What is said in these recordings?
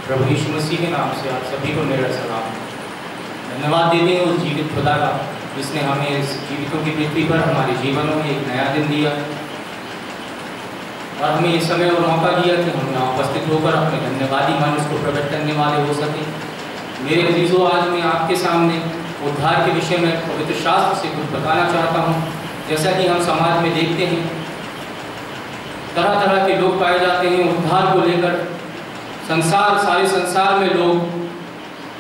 प्रभु यीशु मसीह के नाम से आप सभी को मेरा सलाम। धन्यवाद देते हैं उस जीवित खुदा का जिसने हमें इस जीवितों की पृथ्वी पर हमारे जीवनों में एक नया दिन दिया और हमें ये समय और मौका दिया कि हम यहाँ उपस्थित होकर अपने धन्यवादी मन उसको प्रकट करने वाले हो सकें। मेरे अजीजों, आज मैं आपके सामने उद्धार के विषय में पवित्र शास्त्र से कुछ बताना चाहता हूँ। जैसा कि हम समाज में देखते हैं, तरह तरह के लोग पाए जाते हैं उद्धार को लेकर। सारे संसार में लोग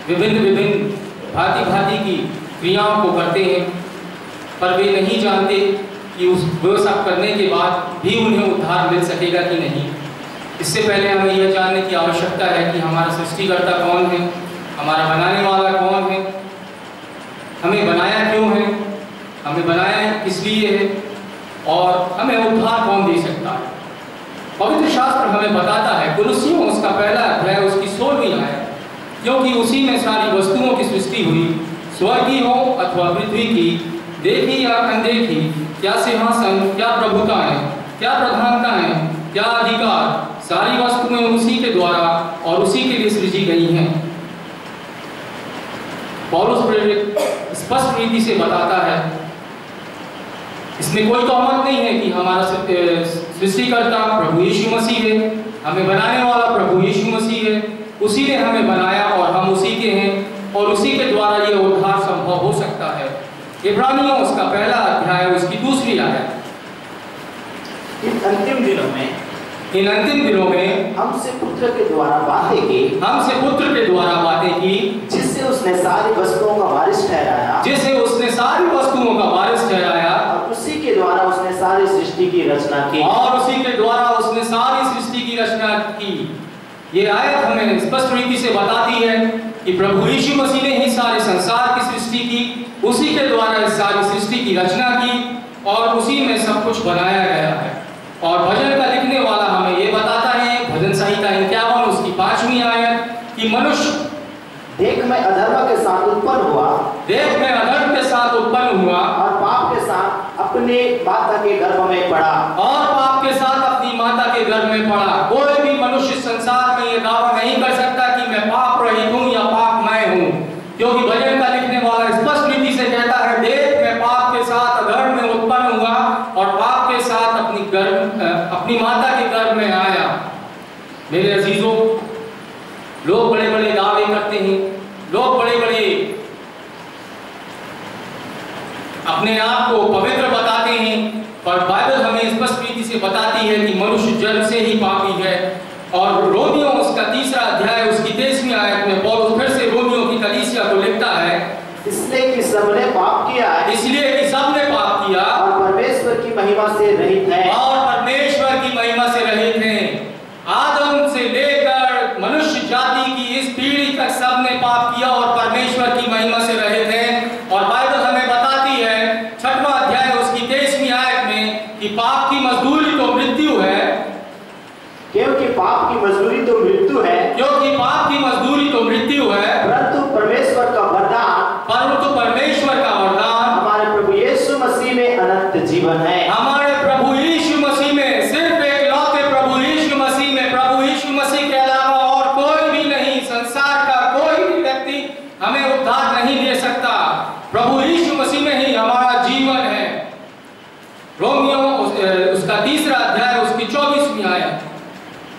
विभिन्न भांति भांति की क्रियाओं को करते हैं, पर वे नहीं जानते कि वो सब करने के बाद भी उन्हें उद्धार मिल सकेगा कि नहीं। इससे पहले हमें यह जानने की आवश्यकता है कि हमारा सृष्टिकर्ता कौन है, हमारा बनाने वाला कौन है, हमें बनाया क्यों है, हमें बनाया किस लिए है और हमें उद्धार कौन दे सकता है। पवित्र शास्त्र हमें बताता है, कुलुस्सियों उसका पहला अध्याय उसकी 16वीं आयत, क्योंकि उसी में सारी वस्तुओं की सृष्टि हुई, स्वर्गीय हो अथवा पृथ्वी की, देखी या अनदेखी, क्या सिंहासन, क्या प्रभुताएं, क्या प्रधानताएं, क्या अधिकार, सारी वस्तुएं उसी के द्वारा और उसी के लिए सृजी गई हैं। पौलुस प्रेरित स्पष्ट रीति से बताता है, इसमें कोई तोहमत नहीं है कि हमारा सृष्टिकर्ता प्रभु यीशु मसीह है, हमें बनाने वाला प्रभु यीशु मसीह है, उसी ने हमें बनाया और हम उसी के हैं और उसी के द्वारा ये उद्धार संभव हो सकता है। इब्रानियों उसका पहला अध्याय उसकी 2री आयत। इन अंतिम दिनों में हमसे पुत्र के द्वारा बातें की, जिससे उसने सारी वस्तुओं का वारिस ठहराया, और उसी के द्वारा उसने सारी सृष्टि की रचना की। ये आयत हमें स्पष्ट रीति से बताती है कि प्रभु यीशु मसीह ने ही सारे संसार की सृष्टि की, उसी के द्वारा इस सारी सृष्टि की रचना की और उसी में सब कुछ बनाया गया है। और भजन का लिखने वाला हमें ये बताता है, भजन संहिता 51 उसकी 5वीं आयत, कि मनुष्य देख में अधर्म के साथ उत्पन्न हुआ और पाप के साथ अपनी माता के गर्भ में पड़ा। कोई भी मनुष्य संसार में ये दावा नहीं कर सकता कि मैं पाप रहित हूँ या पापमय हूँ, क्योंकि भजन का लिखने वाला स्पष्ट रीति से कहता है, देख मैं पाप के साथ अधर्म में उत्पन्न हुआ और पाप के साथ अपनी माता के गर्भ में आया। मेरे अजीजों, लोग बड़े बड़े दावे करते हैं, लोग बड़े बड़े अपने आप को पवित्र बताते हैं, पर बाइबल हमें स्पष्ट रीति से बताती है कि मनुष्य जन्म से ही पापी है। और रोमियो उसका 3रा अध्याय उसकी 23वीं आयत में पौलुस फिर से रोमियो की कलीसिया को लिखता है, इसलिए कि सबने पाप किया और परमेश्वर की महिमा से रहित हैं। आदम से लेकर मनुष्य जाति की इस पीढ़ी तक सबने पाप किया और परमेश्वर की महिमा से रहित हैं। और बाइबल हमें बताती है 6वां अध्याय उसकी 23वीं आयत में कि पाप की मजदूरी तो मृत्यु है, क्योंकि पाप की मजदूरी तो मृत्यु है, परंतु परमेश्वर का वरदान हमारे प्रभु यीशु मसीह में अनंत जीवन है। हमारे प्रभु यीशु मसीह में, सिर्फ एकलौते प्रभु यीशु मसीह में, प्रभु यीशु मसीह के अलावा और कोई भी नहीं, संसार का कोई भी व्यक्ति हमें उद्धार नहीं दे सकता। प्रभु यीशु मसीह में ही हमारा जीवन है। रोमियो उसका 3रा अध्याय उसकी 24वीं आयत,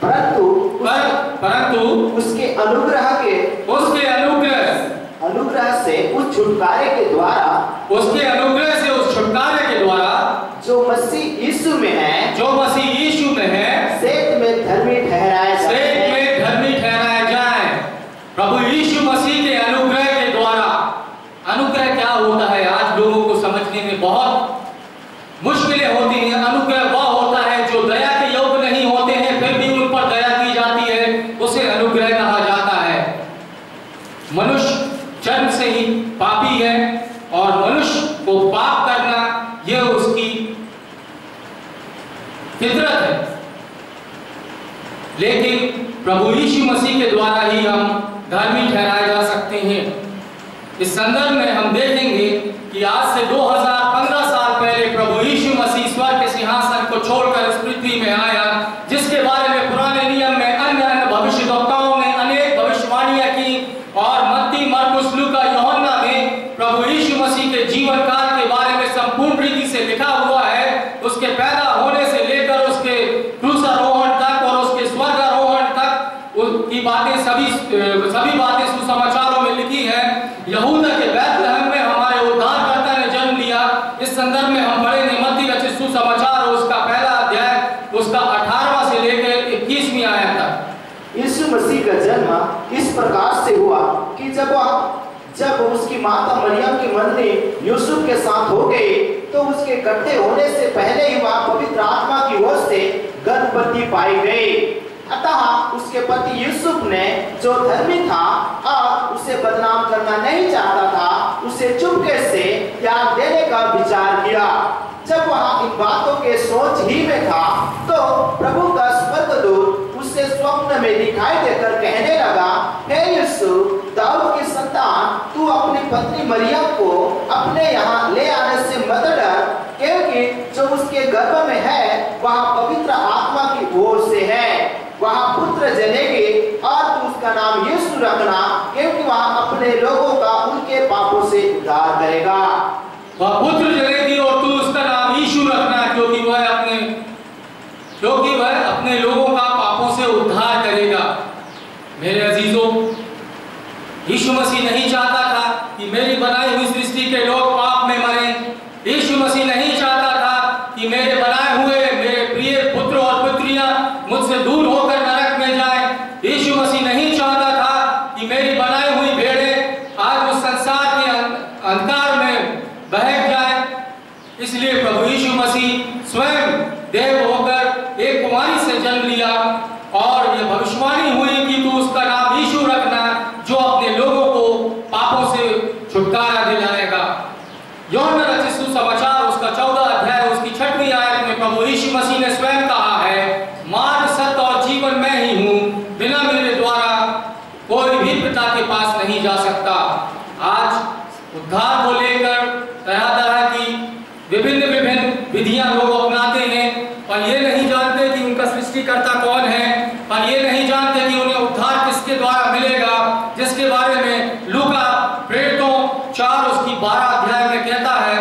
परंतु उसके अनुग्रह से उस छुटकारे के द्वारा जो मसीह यीशु में है, सेत में धर्मी ठहराया जाए। प्रभु यीशु मसीह के अनुग्रह के द्वारा। अनुग्रह क्या होता है आज लोगों को समझने में बहुत मुश्किलें होती हैं। अनुग्रह वह होता है जो दया के योग्य नहीं होते हैं, फिर भी उन पर दया की जाती है, उसे अनुग्रह कहा जाता है। मनुष्य जन्म से ही पापी है और मनुष्य को पाप करना यह उसकी फितरत है, लेकिन प्रभु यीशु मसीह के द्वारा ही हम धर्मी ठहराए जा सकते हैं। इस संदर्भ में हम देखेंगे कि आज से 2015 साल पहले प्रभु यीशु मसीह स्वर्ग के सिंहासन को छोड़कर इस पृथ्वी में आया, जिसके बारे में पुराने नियम में अन्य भविष्यद्वक्ताओं ने अनेक की बातें सभी बातें सुसमाचारों में लिखी हैं। यहूदा के बैतलहम में हमारे उद्धारकर्ता ने जन्म लिया। इस संदर्भ में हम पढ़ेंगे मत्ती रचित सुसमाचार उसका पहला अध्याय उसका 18वां से लेकर 21वीं आयत तक। यीशु मसीह का जन्म इस प्रकार से हुआ कि जब उसकी माता मरियम की मंडली यूसुफ के साथ हो गई तो उसके इकट्ठे होने से पहले ही वह पवित्र आत्मा की ओर से गर्भवती पाई गई। अतः उसके पति यूसुफ ने जो धर्मी था और उसे बदनाम करना नहीं चाहता था, उसे चुपके से त्याग देने का विचार किया। जब वह इन बातों के सोच ही में था तो प्रभु का स्वर्गदूत उसे स्वप्न में दिखाई देकर कहने लगा, हे यूसुफ, दाऊद की संतान, तू अपनी पत्नी मरियम को अपने यहाँ ले आने से मत डर, क्योंकि जो उसके गर्भ में है वह पवित्र आत्मा की ओर से है। वह पुत्र जनेगी और तू उसका नाम यीशु रखना, क्योंकि वह अपने लोगों का उनके पापों से उद्धार करेगा। वह पुत्र जनेगी और तू उसका नाम यीशु रखना, क्योंकि वह अपने लोगों का पापों से उद्धार करेगा। मेरे अजीजों, यीशु मसीह नहीं चाहता था कि मेरी बनाई हुई सृष्टि के लोग पाप में मरें। यीशु मसीह नहीं चाहता था कि मेरे बनाए हुए मेरे प्रिय पुत्र और पुत्रियां मुझसे दूर होकर नरक में जाएं। यीशु मसीह नहीं चाहता था कि मेरी बनाई हुई भेड़ें आज उस संसार के अंधकार में बहक जाएं। इसलिए प्रभु यीशु मसीह स्वयं देव होकर एक कुमारी से जन्म लिया और यह भविष्यवाणी हुई कि तू उसका नाम यीशु रखना, जो अपने लोगों को पापों से छुटकारा दिलाएगा। यूहन्ना रचित सुसमाचार उसका 14 अध्याय उसकी 6वीं आयत में प्रभु यीशु मसीह ने स्वयं कहा है, मार्ग, सत्य और जीवन मैं ही हूँ, बिना मेरे द्वारा कोई भी पिता के पास नहीं जा सकता। आज उद्धार को लेकर तरह तरह की विभिन्न विधियां लोग अपनाते हैं, पर ये नहीं जानते कि उनका सृष्टिकर्ता कौन है, पर ये नहीं जानते कि उन्हें उद्धार किसके द्वारा मिलेगा, जिसके बारे में लूका प्रेरितों 4 उसकी 12 अध्याय में कहता है,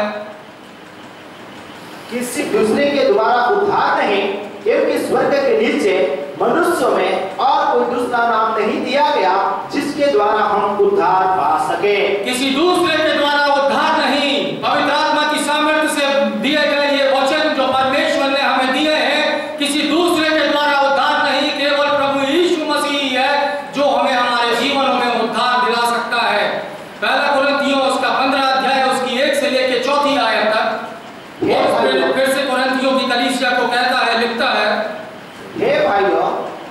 किसी दूसरे के द्वारा उद्धार नहीं, क्योंकि स्वर्ग के नीचे मनुष्यों में और कोई दूसरा नाम नहीं दिया गया जिसके द्वारा हम उद्धार पा सके। किसी दूसरे के द्वारा उद्धार नहीं, पवित्र आत्मा की सामर्थ्य से दिए गए ये वचन जो परमेश्वर ने हमें दिए हैं, किसी दूसरे के द्वारा उद्धार नहीं, केवल प्रभु यीशु मसीह है जो हमें हमारे जीवनों में उद्धार दिला सकता है। पहला कुरिन्थियों उसका 15 अध्याय उसकी 1 से लेकर 4 आयत तक फिर से कुरिन्थियों की कलीसिया को कहता है, लिखता है, हे भाइयों,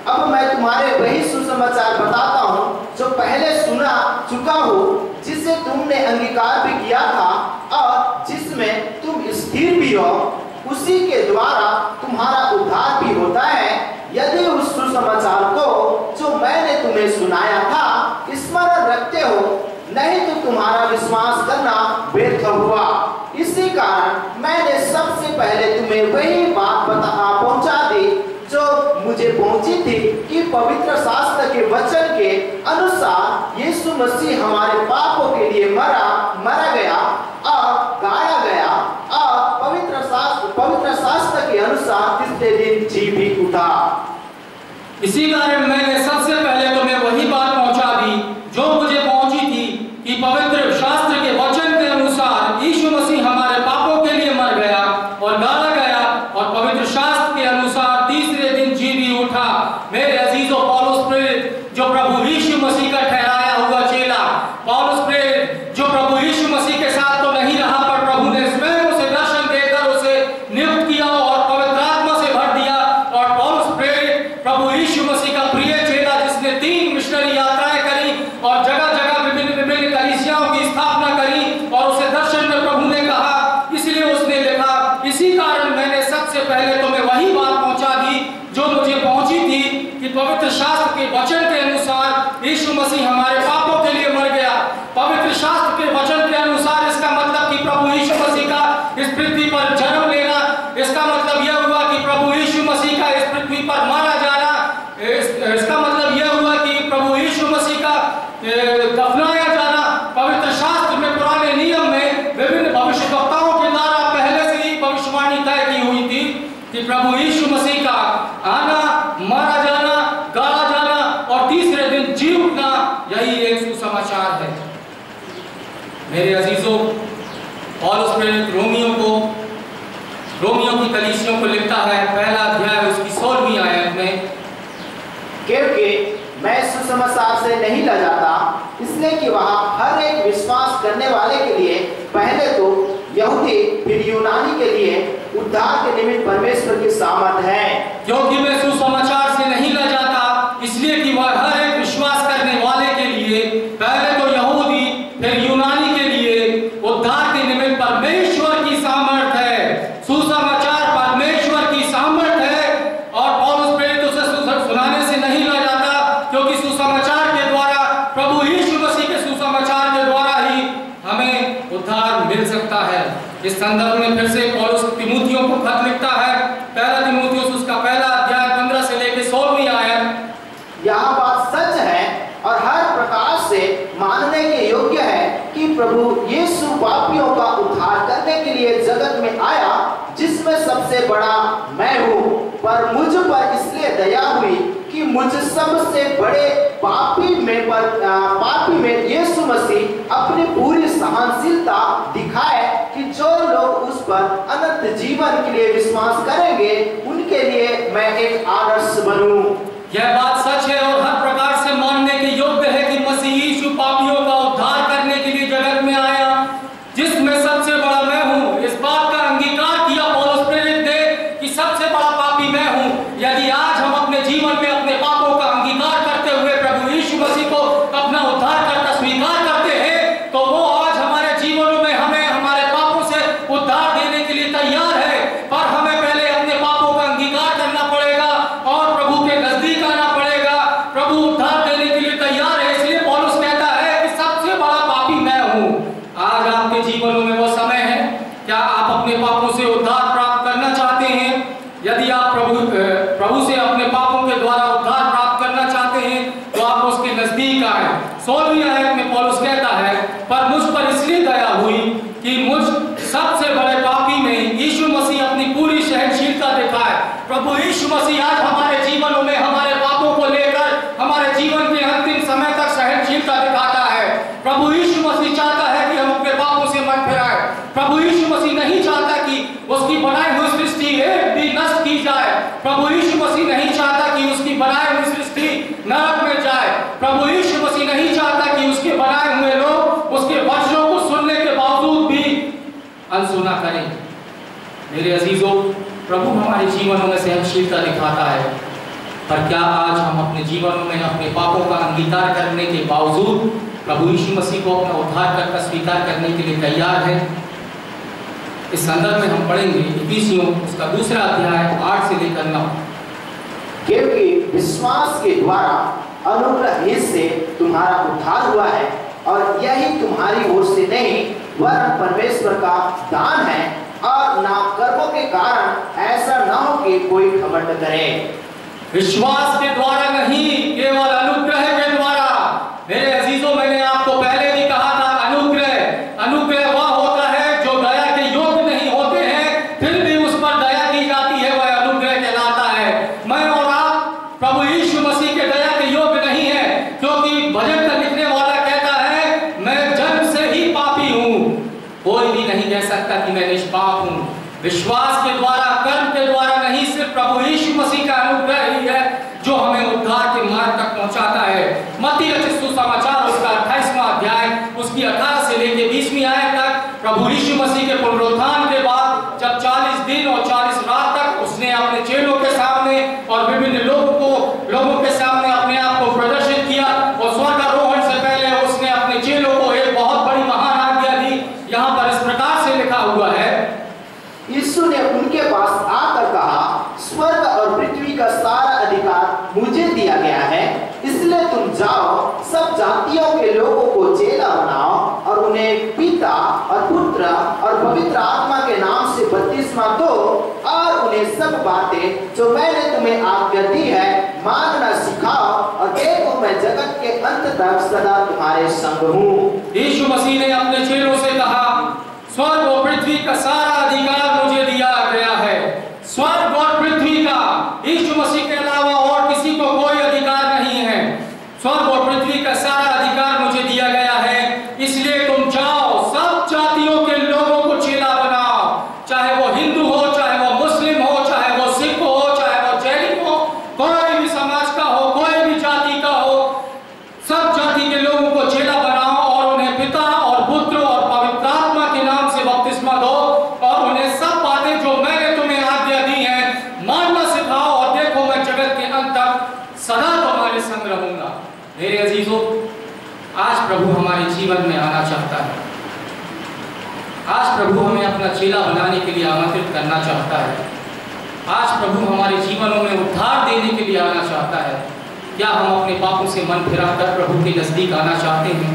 अब मैं तुम्हारे वही सुसमाचार बताता हूँ जो पहले सुना चुका हूँ, जिसे तुमने अंगीकार भी किया था और जिसमें तुम स्थिर भी हो, उसी के द्वारा तुम्हारा उद्धार भी होता है। यदि उस सुसमाचार को जो मैंने तुम्हें सुनाया था स्मरण रखते हो, नहीं तो तुम्हारा विश्वास करना व्यर्थ हुआ। इसी कारण मैंने सबसे पहले तुम्हें वही बात पहुंचा दी जो मुझे पहुंची थी कि पवित्र शास्त्र के वचन के अनुसार यीशु मसीह हमारे पापों के लिए मरा गया और गाया गया और पवित्र शास्त्र के अनुसार तीसरे दिन जी भी उठा। इसी कारण मैंने सबसे पहले तुम्हें वही बात पहुंचा दी जो मुझे पहुंची थी कि पवित्र शास्त्र के वचन के अनुसार यीशु मसीह हमारे पापों के लिए मर गया और गाड़ा गया और पवित्र शास्त्र के अनुसार तीसरे दिन जी भी उठा। मेरे अजीजों, पौलुस प्रेरित जो प्रभु यीशु मसीह का ठहराया हुआ चेला, पौलुस प्रेरित जो प्रभु यीशु मसीह के साथ तो नहीं रहा, पर प्रभु ने स्वयं उसे दर्शन देकर उसे नियुक्त किया और पवित्र आत्मा से भर दिया। और पौलुस प्रेरित प्रभु यीशु मसीह का प्रिय चेला जिसने 3 मिशनरी यात्राएं करी और जगह जगह विभिन्न कलीसियाओं की स्थापना करी, और उसे दर्शन में प्रभु ने कहा, इसलिए उसने लिखा, इसी कारण मैंने सबसे पहले तुम्हें वही बात पहुंचा दी जो मुझे पहुंची थी कि पवित्र शास्त्र के वचन के अनुसार यीशु मसीह हमारे पापों के लिए मर गया। पवित्र शास्त्र के वचन के अनुसार इसका मतलब कि प्रभु यीशु मसीह का इस पृथ्वी पर जन्म लेना, इसका मतलब यह हुआ कि प्रभु यीशु मसीह का इस पृथ्वी पर मारा जाना, इसका मतलब यह हुआ कि प्रभु यीशु मसीह का दफनाया जाना। पवित्र शास्त्र में पुराने नियम में विभिन्न भविष्यवक्ताओं के द्वारा पहले से ही भविष्यवाणी तय की हुई थी कि प्रभु यीशु मसीह का आना, मारा जाना, गाड़ा जाना और तीसरे मेरे अजीजों, पौलुस प्रेरित रोमियो की कलीसियों को लिखता है, पहला अध्याय उसकी 16वीं आयत में, क्योंकि मैं सुसमाचार से नहीं लजाता, इसलिए कि वहाँ हर एक विश्वास करने वाले के लिए पहले तो यहूदी फिर यूनानी के लिए उद्धार के निमित्त परमेश्वर की सामर्थ है। क्योंकि मैं सुसमाचार से नहीं लजाता, इसलिए कि वह हर एक विश्वास करने वाले के लिए पहले तो यहूदी फिर यूनानी के लिए उद्धार के निमित्त परमेश्वर की सामर्थ है। सुसमाचार परमेश्वर की सामर्थ है और पौलुस प्रेरित उसे सुनाने से नहीं लजाता, क्योंकि सुसमाचार के द्वारा, प्रभु यीशु मसीह के सुसमाचार के द्वारा ही हमें उद्धार मिल सकता है। इस संदर्भ में फिर से पौलुस तिमुथियों को खत लिखता है, पहला तिमुथियुस उसका पहला अध्याय 15 से लेकर 16वीं आयत। यह बात सच है और हर प्रकार से मानने के योग्य है कि प्रभु यीशु पापियों का उद्धार करने के लिए जगत में आया, जिसमें सबसे बड़ा मैं हूँ। पर मुझ पर इसलिए दया हुई कि मुझ सबसे बड़े पापी में यीशु मसीह अपनी पूरी सहनशीलता दिखाए कि जो लोग उस पर अनंत जीवन के लिए विश्वास करेंगे, उनके लिए मैं एक आदर्श बनूं। यह बात सच है और हर प्रकार से मानने के योग्य है कि मसीह यीशु पापियों का उद्धार करने के लिए जगत में आया, जिसमें सबसे बड़ा मैं हूँ। इस बात का अंगीकार किया पौलुस प्रेरित ने कि सबसे बड़ा पापी मैं हूँ। यदि आज हम अपने जीवन में अपने पापों का अंगीकार करते हुए प्रभु यीशु मसीह को अपना उद्धारकर्ता स्वीकार करते हैं, तो वो आज हमारे जीवनों में हमें हमारे पापों से उद्धार देने के लिए तैयार है। पर हमें पहले अपने पापों का अंगीकार करना पड़ेगा और प्रभु के नजदीक आना पड़ेगा। प्रभु उद्धार देने के लिए तैयार है, इसलिए पौलुस कहता है कि सबसे बड़ा पापी मैं हूँ। आज आपके जीवनों में वो समय है, क्या आप अपने पापों से उद्धार प्राप्त करना चाहते हैं? यदि आप प्रभु से अपने पापों के द्वारा उद्धार प्राप्त करना चाहते हैं, तो आप उसके नजदीक आए। 16वीं आयत में पौलुस कहता है, पर मुझ पर इसलिए दया हुई कि मुझ सबसे बड़े पापी में यीशु मसीह अपनी पूरी सहनशीलता दिखाए। प्रभु यीशु मसीह आज हमारे जीवनों में हमारे पापों को लेकर हमारे जीवन के अंतिम समय तक सहनशीलता दिखाता है। प्रभु यीशु मसीह चाहता है कि हम अपने पापों से मन फिराए। प्रभु यीशु मसीह नहीं चाहता कि उसकी बनाई हुई सृष्टि एक भी नष्ट की जाए। प्रभु यीशु मसीह नहीं चाहता कि उसकी बनाई हुई सृष्टि नरक में जाए। प्रभु यीशु मसीह नहीं चाहता कि उसके बनाए हुए लोग उसके वचनों को सुनने के बावजूद भी अनसुना करें। मेरे अजीजों, प्रभु हमारे जीवनों में सहनशीलता दिखाता है, पर क्या आज हम अपने जीवनों में अपने पापों का अंगीकार करने के बावजूद प्रभु यीशु मसीह को अपना उद्धारकर्ता स्वीकार करने के लिए तैयार हैं? इस संदर्भ में हम पढ़ेंगे इफिसियों उसका दूसरा अध्याय 8 से लेकर 9। क्योंकि विश्वास के द्वारा अनुग्रह ही से तुम्हारा उद्धार हुआ है, और यही तुम्हारी ओर से नहीं वरन परमेश्वर का दान है, और ना कर्मों के कारण ऐसा न हो कि कोई घमंड करे। विश्वास के द्वारा नहीं, केवल अनुग्रह के द्वारा। मेरे अजीजों, मैंने आपको पहले भी कहा था, अनुग्रह वह होता है जो दया के योग्य नहीं होते हैं, फिर भी उस पर दया की जाती है, वह अनुग्रह कहलाता है। मैं और आप प्रभु यीशु मसीह के दया के योग्य नहीं है, क्योंकि भजन का लिखने वाला कहता है, मैं जन्म से ही पापी हूँ, कोई भी नहीं कह सकता कि मैं निष्पाप हूँ। विश्वास के द्वारा, कर्म के द्वारा नहीं, सिर्फ प्रभु यीशु मसीह का अनुग्रह ही है जो हमें उद्धार के मार्ग तक पहुंचाता है। मत्ती रचित सुसमाचार उसका 28वां अध्याय उसकी 18 से लेकर 20वीं आयत तक, प्रभु यीशु मसीह के पुनरुत्थान के बाद जब 40 दिन और 40 रात तक उसने अपने चेलों के सामने और विभिन्न लोगों के सामने अपने आप को प्रदर्शित किया, और स्वर्गारोहण से पहले उसने अपने चेलों को एक बहुत बड़ी महान आज्ञा दी। यहाँ पर इस प्रकार से लिखा हुआ है, यीशु ने उनके पास आकर कहा, स्वर्ग और पृथ्वी का सारा अधिकार मुझे दिया गया है, इसलिए तुम जाओ, सब जातियों के लोगों को चेला बनाओ और उन्हें पिता और पुत्र और पवित्र आत्मा के नाम से बपतिस्मा दो, और उन्हें सब बातें जो मैंने तुम्हें आज्ञा दी है मानना सिखाओ, और देखो मैं जगत के अंत तक सदा तुम्हारे संग हूँ। यीशु मसीह ने अपने चेलों से कहा, स्वर्ग और पृथ्वी का सारा अधिकार मुझे दिया गया है। स्वर्ग और पृथ्वी का, यीशु मसीह के अलावा और किसी को कोई अधिकार नहीं है। स्वर्ग और पृथ्वी का सारा अधिकार मुझे दिया गया है, इसलिए तुम जाओ, मेरे अजीजों, आज प्रभु हमारे जीवन में आना चाहता है। आज प्रभु हमें अपना चेला बनाने के लिए आमंत्रित करना चाहता है। आज प्रभु हमारे जीवनों में उद्धार देने के लिए आना चाहता है। क्या हम अपने पापों से मन फिराकर प्रभु के नजदीक आना चाहते हैं?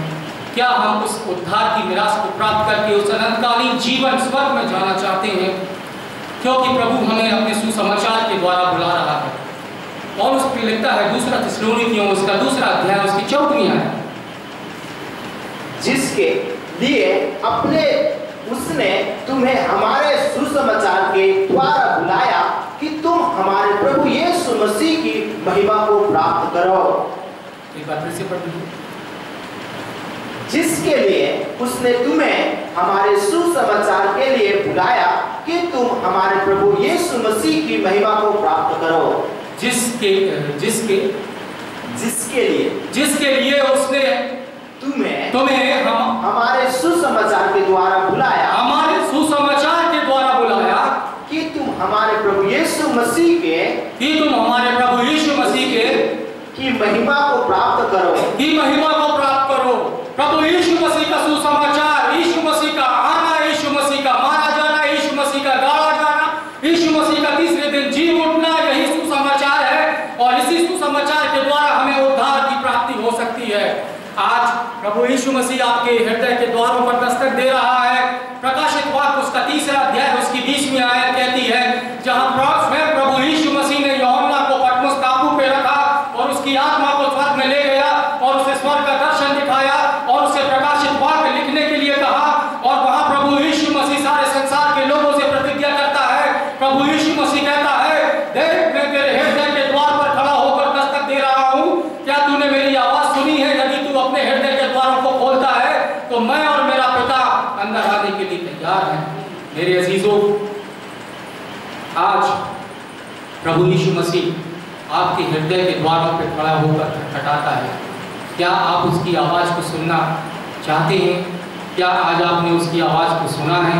क्या हम उस उद्धार की मिरास को प्राप्त करके उस अनंतकालीन जीवन स्वर्ग में जाना चाहते हैं? क्योंकि प्रभु हमें अपने सुसमाचार के द्वारा बुला रहा है। और उस पर लिखता है 2 थिस्सलुनीकियों उसका 2 अध्याय उसकी 4वीं आयत, जिसके लिए अपने उसने तुम्हें हमारे सुसमाचार के द्वारा बुलाया कि तुम हमारे प्रभु यीशु मसीह की महिमा को प्राप्त करो। एक बार फिर से पढ़ लीजिए। जिसके लिए उसने तुम्हें हमारे सुसमाचार के लिए बुलाया कि तुम हमारे प्रभु यीशु मसीह की महिमा को प्राप्त करो। जिसके लिए उसने तुम्हें हमारे सुसमाचार के द्वारा बुलाया, हमारे सुसमाचार के द्वारा बुलाया कि तुम हमारे प्रभु यीशु मसीह के की महिमा को प्राप्त करो। प्रभु यीशु मसीह का सुसमाचार, यीशु मसीह का आना, यीशु मसीह का मारा जाना, यीशु मसीह का गाड़ा जाना, यीशु मसीह का तीसरे दिन जी उठना, यही सुसमाचार है। और इसी सुसमाचार के द्वारा हमें उद्धार की प्राप्ति हो सकती है। आज प्रभु यीशु मसीह आपके हृदय के द्वारों पर दस्तक दे रहा है। प्रकाशित वाक्य उसका 3 अध्याय उसकी 20वीं आयत कहती है, जहां स्वयं प्रभु यीशु मसीह ने यूहन्ना को पटमस टापू पे रखा और उसकी आत्मा को स्वर्ग में ले गया और उसे स्वर्ग का दर्शन दिखाया और उसे प्रकाशित वाक्य लिखने के लिए कहा। और वहां प्रभु यीशु मसीह सारे संसार के लोगों से प्रतिज्ञा करता है। प्रभु यीशु मसीह कहता है, देख मैं तेरे हृदय के द्वार पर खड़ा होकर दस्तक दे रहा हूं, क्या तूने मेरी आवाज सुनी है? यदि तू अपने हृदय के द्वारों को खोलता है तो मैं और मेरा पिता अंदर आने के लिए तैयार है। मेरे अजीजों, आज प्रभु यीशु मसीह आपके हृदय के द्वारों पर खड़ा होकर खटखटाता है। क्या आप उसकी आवाज़ को सुनना चाहते हैं? क्या आज आपने उसकी आवाज़ को सुना है?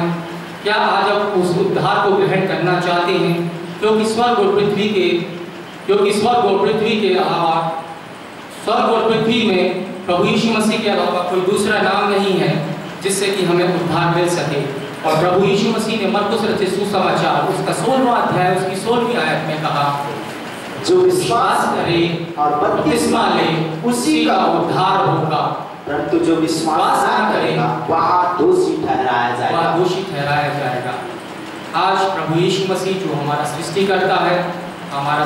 क्या आज आप उस उद्धार को ग्रहण करना चाहते हैं? क्योंकि स्वर्ग और पृथ्वी में प्रभु यीशु मसीह के अलावा कोई दूसरा नाम नहीं है जिससे कि हमें उद्धार मिल सके। और प्रभु यीशु मसीह ने मरकुस रचित सुसमाचार उसका 16वां अध्याय उसकी 16वीं आयत में कहा, जो विश्वास करे और बपतिस्मा ले उसी का उद्धार होगा, परंतु जो विश्वास न करेगा वह दोषी ठहराया जाएगा। आज प्रभु यीशु मसीह जो हमारा सृष्टिकर्ता है, हमारा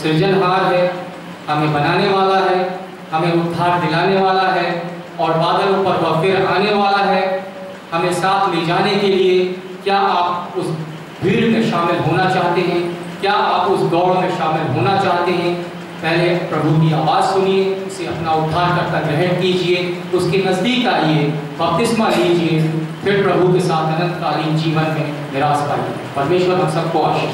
सृजनहार है, हमें बनाने वाला है, हमें उद्धार दिलाने वाला है और बादलों पर वह फिर आने वाला है हमें साथ ले जाने के लिए। क्या आप उस भीड़ में शामिल होना चाहते हैं? क्या आप उस दौड़ में शामिल होना चाहते हैं? पहले प्रभु की आवाज़ सुनिए, उसे अपना उद्धारकर्ता ग्रहण कीजिए, उसके नज़दीक आइए, बपतिस्मा लीजिए, फिर प्रभु के साथ अनंतकालीन जीवन में निराश पाइए। परमेश्वर हम सबको आशीष